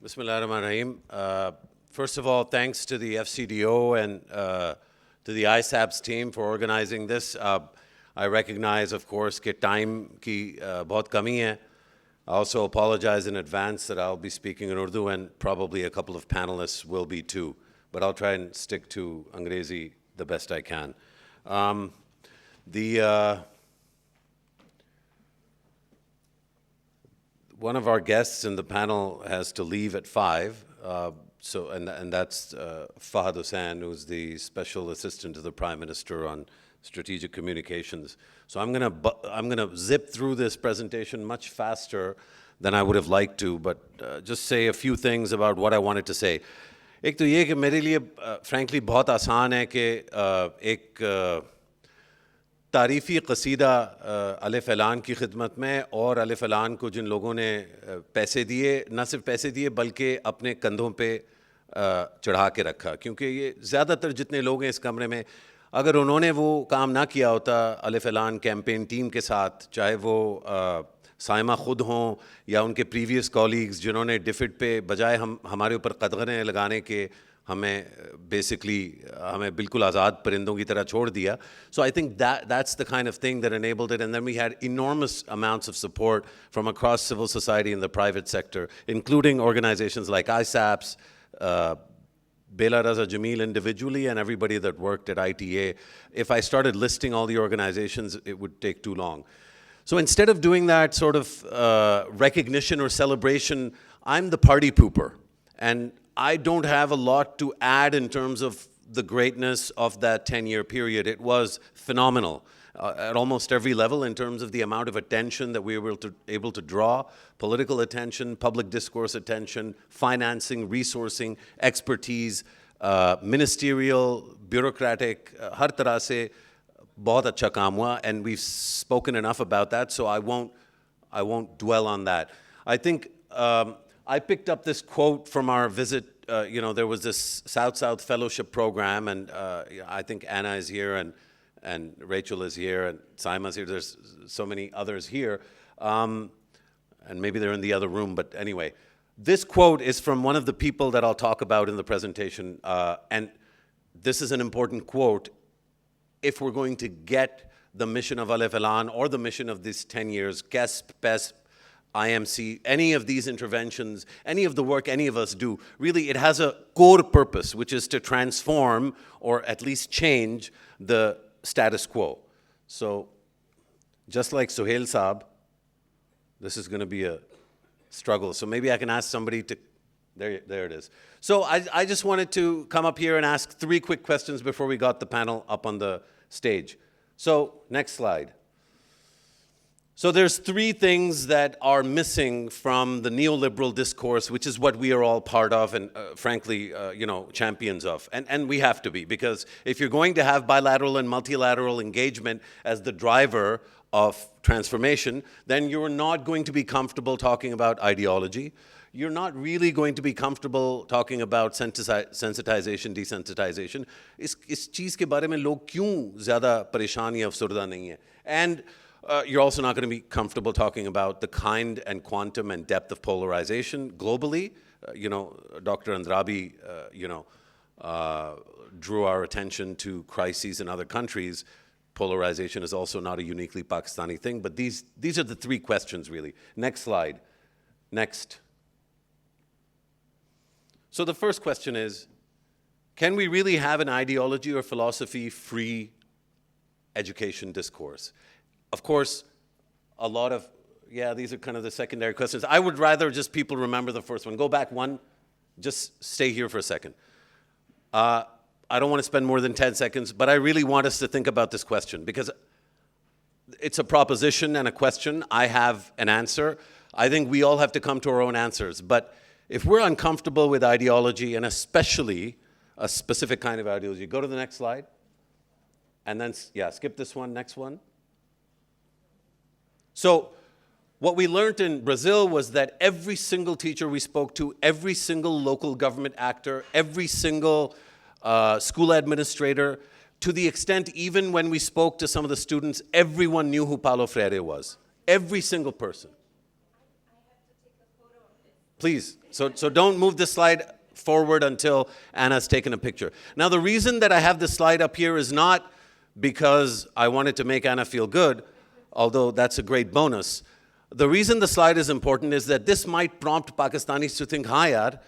Bismillahirrahmanirrahim. First of all, thanks to the FCDO and to the I-SAPS team for organizing this. I recognize, of course, that time ki bahut kami hai. I also apologize in advance that I'll be speaking in Urdu and probably a couple of panelists will be too. But I'll try and stick to Angrezi the best I can. One of our guests in the panel has to leave at 5, and that's Fahad Hussain, who's the Special Assistant to the Prime Minister on Strategic Communications. So I'm gonna zip through this presentation much faster than I would have liked to, but just say a few things about what I wanted to say. एक तो ये कि मेरे लिए frankly बहुत आसान है कि एक तारीफ़ी क़सीदा अलिफ़ ऐलान की ख़िदमत में और अलिफ़ ऐलान को जिन लोगों ने पैसे दिए, न सिर्फ पैसे दिए बल्कि अपने कंधों पे चढ़ा के रखा, क्योंकि ये ज़्यादातर जितने लोग हैं इस कमरे में, अगर उन्होंने वो काम ना किया होता अलिफ़ ऐलान कैंपेन टीम के साथ, चाहे वो साइमा ख़ुद हों या उनके प्रीवियस कॉलीग्स जिन्होंने डिफिट पे बजाय हमारे ऊपर कदगरें लगाने के हमें हमें बिल्कुल आज़ाद परिंदों की तरह छोड़ दिया. So I think that's the kind of thing that enabled it. And then we had enormous amounts of support from across civil society and the private sector, including organizations like I-SAPS, Bela Raza Jameel individually, and everybody that worked at ITA. If I started listing all the organizations, it would take too long. So instead of doing that sort of recognition or celebration, I'm the party pooper. And I don't have a lot to add in terms of the greatness of that 10-year period. It was phenomenal at almost every level in terms of the amount of attention that we were able to draw, political attention, public discourse attention, financing, resourcing, expertise, ministerial, bureaucratic, har tarah se bahut acha kaam hua, and we've spoken enough about that, so I won't dwell on that. I think I picked up this quote from our visit. There was this South-South Fellowship program, and I think Anna is here, and Rachel is here, and Saima's here. There's so many others here, and maybe they're in the other room, but anyway. This quote is from one of the people that I'll talk about in the presentation, and this is an important quote if we're going to get the mission of Alif Elan or the mission of these 10 years, GESP, PESP, IMC, any of these interventions, any of the work any of us do, really it has a core purpose, which is to transform or at least change the status quo. So just like Suhail Saab, this is going to be a struggle. So maybe I can ask somebody to, there it is. So I just wanted to come up here and ask 3 quick questions before we got the panel up on the stage. So next slide. So there's 3 things that are missing from the neoliberal discourse, which is what we are all part of and frankly, champions of. And we have to be, because if you're going to have bilateral and multilateral engagement as the driver of transformation, then you're not going to be comfortable talking about ideology. You're not really going to be comfortable talking about sensitization, desensitization. इस चीज़ के बारे में लोग क्यों ज़्यादा परेशान या अफसरदा नहीं हैं? And you're also not going to be comfortable talking about the kind and quantum and depth of polarization globally. Dr. Andrabi, drew our attention to crises in other countries. Polarization is also not a uniquely Pakistani thing, but these are the 3 questions really. Next slide. Next. So the first question is, can we really have an ideology or philosophy-free education discourse? Of course, a lot of, these are kind of the secondary questions. I would rather just people remember the first one. Go back 1, just stay here for a second. I don't want to spend more than 10 seconds, but I really want us to think about this question because it's a proposition and a question. I have an answer. I think we all have to come to our own answers. But if we're uncomfortable with ideology, and especially a specific kind of ideology, go to the next slide. And then, skip this one, next one. So what we learned in Brazil was that every single teacher we spoke to, every single local government actor, every single school administrator, to the extent even when we spoke to some of the students, everyone knew who Paulo Freire was. Every single person. Please. So don't move this slide forward until Anna's taken a picture. Now, the reason that I have this slide up here is not because I wanted to make Anna feel good, although that's a great bonus. The reason the slide is important is that this might prompt Pakistanis to think, हाँ यार,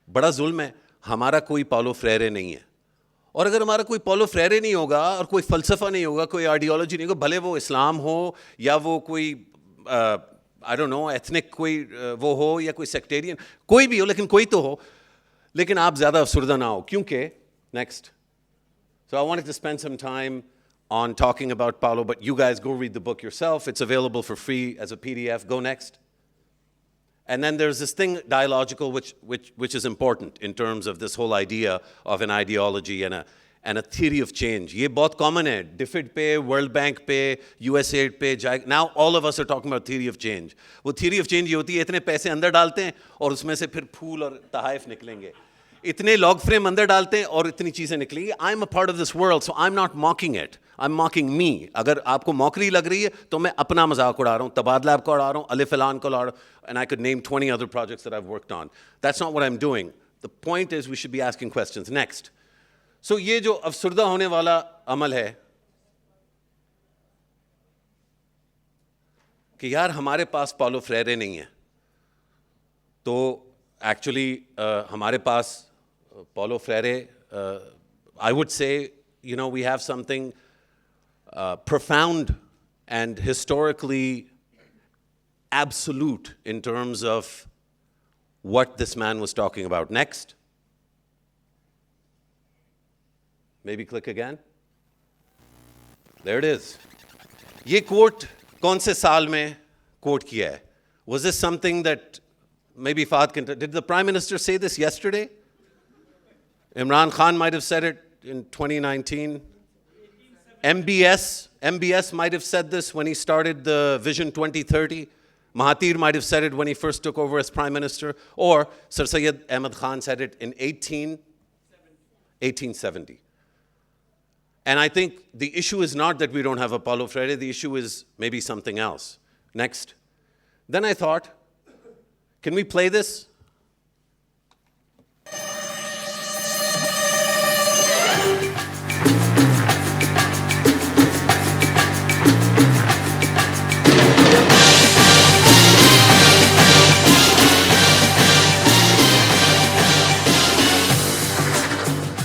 बड़ा जुल्म है, हमारा कोई Paulo Freire नहीं है. और अगर हमारा कोई Paulo Freire नहीं होगा और कोई फ़लसफ़ा नहीं होगा, कोई आइडियोलॉजी नहीं होगा, भले वो इस्लाम हो या वो कोई I don't know, एथनिक कोई वो हो या कोई सेक्टेरियन, कोई भी हो, लेकिन कोई तो हो. लेकिन आप ज़्यादा अफसरदा ना हो, क्योंकि next. So I wanted to spend some time on talking about Paulo, but you guys go read the book yourself. It's available for free as a PDF. Go next. And then there's this thing, dialogical, which is important in terms of this whole idea of an ideology and a theory of change. ये बहुत common है. DFID पे, World Bank पे, USAID पे. Now all of us are talking about theory of change. वो theory of change ये होती है, इतने पैसे अंदर डालते हैं और उसमें से फिर फूल और तहाइफ निकलेंगे. इतने log frame अंदर डालते हैं और इतनी चीज़ें निकलेंगी. I'm a part of this world, so I'm not mocking it. I'm mocking me. अगर आपको मौकरी लग रही है तो मैं अपना मजाक उड़ा रहा हूँ, तबादला को उड़ा रहा हूँ, अलिफ एलान को उड़ा रहा हूँ, and I could name 20 other projects that I've worked on. That's not what I'm doing. The point is we should be asking questions. Next. So ये जो अफसरदा होने वाला अमल है कि यार हमारे पास Paulo Freire नहीं है, तो actually हमारे पास Paulo Freire, I would say, you know, we have something profound and historically absolute in terms of what this man was talking about. Next. Maybe click again. There it is. ये quote कौन से साल में quote किया है? Was this something that maybe Fahad can... Did the Prime Minister say this yesterday? Imran Khan might have said it in 2019. MBS might have said this when he started the Vision 2030. Mahathir might have said it when he first took over as Prime Minister. Or Sir Syed Ahmad Khan said it in 1870. And I think the issue is not that we don't have a Paulo Freire. The issue is maybe something else. Next. Then I thought, can we play this?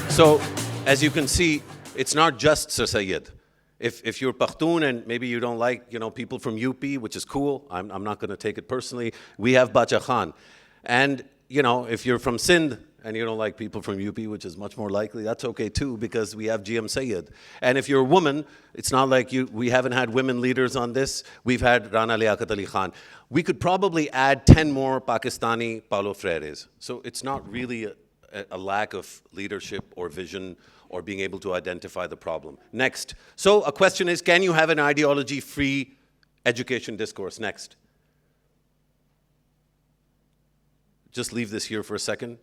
So, as you can see, it's not just Sir Syed. If you're Pakhtun and maybe you don't like, you know, people from UP, which is cool, I'm not going to take it personally, we have Bacha Khan. And, you know, if you're from Sindh and you don't like people from UP, which is much more likely, that's okay too, because we have GM Syed. And if you're a woman, it's not like we haven't had women leaders on this. We've had Rana Liaquat Ali Khan. We could probably add 10 more Pakistani Paulo Freires. So it's not really a lack of leadership or vision or being able to identify the problem. Next. So a question is, can you have an ideology-free education discourse? Next. Just leave this here for a second.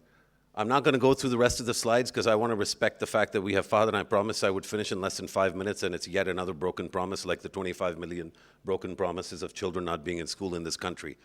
I'm not going to go through the rest of the slides because I want to respect the fact that we have Fahad, and I promised I would finish in less than 5 minutes, and it's yet another broken promise, like the 25 million broken promises of children not being in school in this country.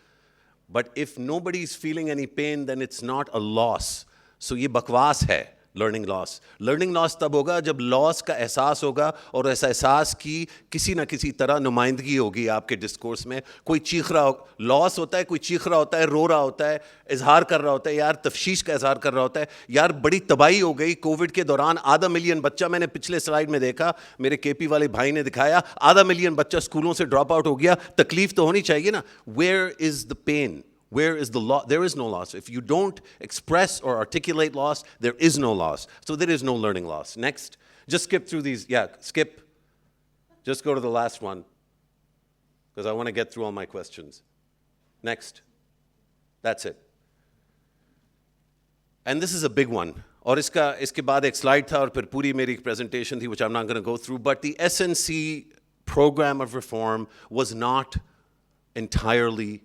But if nobody's feeling any pain, then it's not a loss. So ये बकवास है, learning loss. Learning loss तब होगा जब loss का एहसास होगा और ऐसा एहसास की किसी न किसी तरह नुमाइंदगी होगी आपके डिस्कोर्स में. कोई चीख रहा हो, लॉस होता है, कोई चीख रहा होता है, रो रहा होता है, इजहार कर रहा होता है, यार तफशीश का इजहार कर रहा होता है, यार बड़ी तबाही हो गई कोविड के दौरान. आधा मिलियन बच्चा, मैंने पिछले स्लाइड में देखा, मेरे केपी वाले भाई ने दिखाया, आधा मिलियन बच्चा स्कूलों से ड्रॉप आउट हो गया. तकलीफ तो होनी चाहिए ना. Where is the pain? Where is the loss? There is no loss. If you don't express or articulate loss, there is no loss. So there is no learning loss. Next. Just skip through these. Yeah, skip. Just go to the last one, because I want to get through all my questions. Next. That's it. And this is a big one. और इसके बाद एक slide था और फिर पूरी मेरी presentation थी, which I'm not going to go through. But the SNC program of reform was not entirely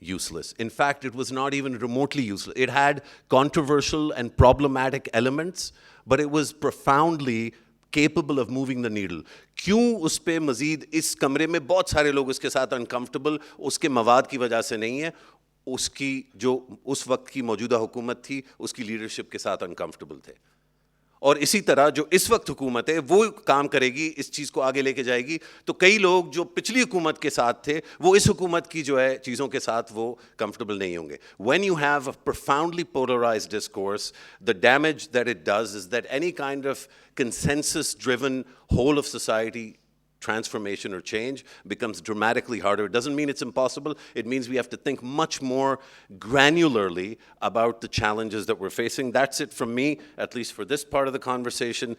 useless. In fact, it was not even remotely useless. It had controversial and problematic elements, but it was profoundly capable of moving the needle. क्यों उस पे मज़ीद इस कमरे में बहुत सारे लोग उसके साथ uncomfortable, उसके मवाद की वजह से नहीं है. उसकी जो उस वक्त की मौजूदा हुकूमत थी उसकी लीडरशिप के साथ अनकंफर्टेबल थे। और इसी तरह जो इस वक्त हुकूमत है वो काम करेगी, इस चीज़ को आगे लेके जाएगी, तो कई लोग जो पिछली हुकूमत के साथ थे वो इस हुकूमत की जो है चीज़ों के साथ वो कंफर्टेबल नहीं होंगे। When you have a profoundly polarized discourse, the damage that it does is that any kind of consensus-driven whole of society transformation or change becomes dramatically harder. It doesn't mean it's impossible. It means we have to think much more granularly about the challenges that we're facing. That's it from me, at least for this part of the conversation.